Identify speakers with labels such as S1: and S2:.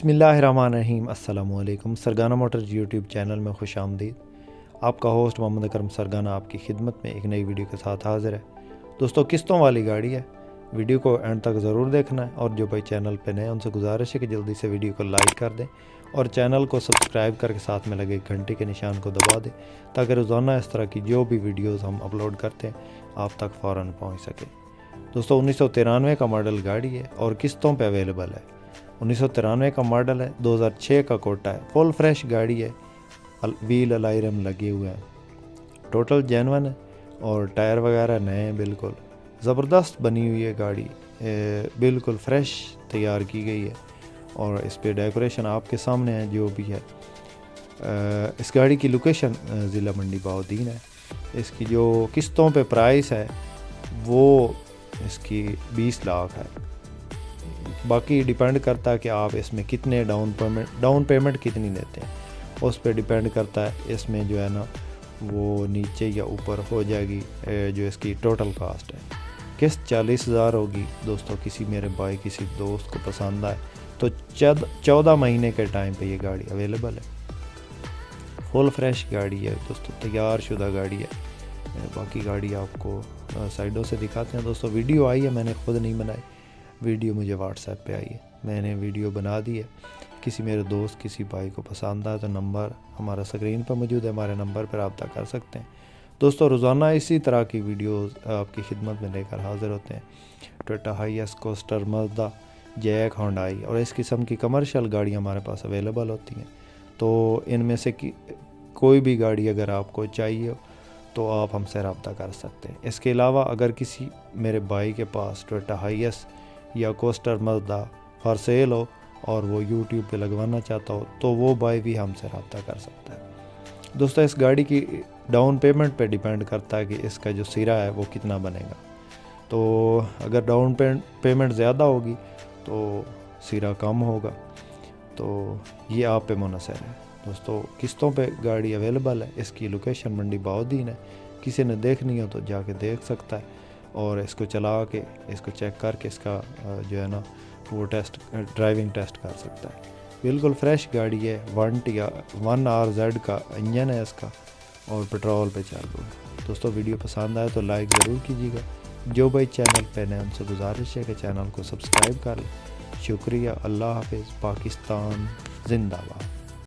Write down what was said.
S1: बिस्मिल्लाहिर्रहमानिर्रहीम अस्सलामुअलैकुम। सरगाना Motors YouTube channel में खुश आमदीद। आपका होस्ट मोहम्मद अकरम सरगाना आपकी खिदमत में एक नई वीडियो के साथ हाज़िर है। दोस्तों, किस्तों वाली गाड़ी है, वीडियो को एंड तक ज़रूर देखना है। और जो भाई चैनल पे नए उनसे गुजारिश है कि जल्दी से वीडियो को लाइक कर दें और चैनल को सब्सक्राइब करके साथ में लगे घंटे के निशान को दबा दें, ताकि रोज़ाना इस तरह की जो भी वीडियोज़ हम अपलोड करते हैं आप तक फ़ौरन पहुँच सके। दोस्तों, 1993 का मॉडल गाड़ी है और किस्तों पे अवेलेबल है। 1993 का मॉडल है, 2006 का कोटा है, फुल फ्रेश गाड़ी है, व्हील अलाइरम लगे हुए हैं, टोटल जेन्युइन है और टायर वगैरह नए हैं। बिल्कुल ज़बरदस्त बनी हुई है गाड़ी, बिल्कुल फ्रेश तैयार की गई है और इस पे डेकोरेशन आपके सामने है जो भी है। इस गाड़ी की लोकेशन ज़िला मंडी बहाउद्दीन है। इसकी जो किस्तों पे प्राइस है वो इसकी 20 लाख है। बाकी डिपेंड करता है कि आप इसमें कितने डाउन पेमेंट कितनी देते हैं, उस पर डिपेंड करता है। इसमें जो है ना वो नीचे या ऊपर हो जाएगी जो इसकी टोटल कास्ट है। किस्त 40,000 होगी। दोस्तों, किसी मेरे भाई किसी दोस्त को पसंद आए तो 14 महीने के टाइम पे ये गाड़ी अवेलेबल है। फुल फ्रेश गाड़ी है दोस्तों, तैयार शुदा गाड़ी है। बाकी गाड़ी आपको साइडों से दिखाते हैं। दोस्तों, वीडियो आई है, मैंने खुद नहीं बनाई, वीडियो मुझे व्हाट्सएप पे आई है, मैंने वीडियो बना दी है। किसी मेरे दोस्त किसी भाई को पसंद आए तो नंबर हमारा स्क्रीन पर मौजूद है, हमारे नंबर पर रब्ता कर सकते हैं। दोस्तों, रोज़ाना इसी तरह की वीडियोस आपकी खिदमत में लेकर हाज़िर होते हैं। Toyota Hiace, Coaster, Mazda, JAC, Hyundai और इस किस्म की कमर्शियल गाड़ियाँ हमारे पास अवेलेबल होती हैं। तो इनमें से कोई भी गाड़ी अगर आपको चाहिए तो आप हमसे रब्ता कर सकते हैं। इसके अलावा अगर किसी मेरे भाई के पास टोयोटा हाईएस या कोस्टर, मज़दा फॉर सेल हो और वो यूट्यूब पे लगवाना चाहता हो तो वो भाई भी हमसे रब्ता कर सकता है। दोस्तों, इस गाड़ी की डाउन पेमेंट पे डिपेंड करता है कि इसका जो सिरा है वो कितना बनेगा। तो अगर डाउन पेमेंट ज़्यादा होगी तो सिरा कम होगा, तो ये आप पे मुनहसर है। दोस्तों, किस्तों पे गाड़ी अवेलेबल है। इसकी लोकेशन मंडी बहाउद्दीन है। किसी ने देखनी हो तो जाके देख सकता है और इसको चला के इसको चेक करके इसका जो है ना वो ड्राइविंग टेस्ट कर सकता है। बिल्कुल फ्रेश गाड़ी है। 1RZ का इंजन है इसका और पेट्रोल पे चालू है। दोस्तों, वीडियो पसंद आए तो लाइक ज़रूर कीजिएगा। जो भाई चैनल पे नए उनसे गुजारिश है कि चैनल को सब्सक्राइब कर लें। शुक्रिया। अल्लाह हाफिज़। पाकिस्तान जिंदाबाद।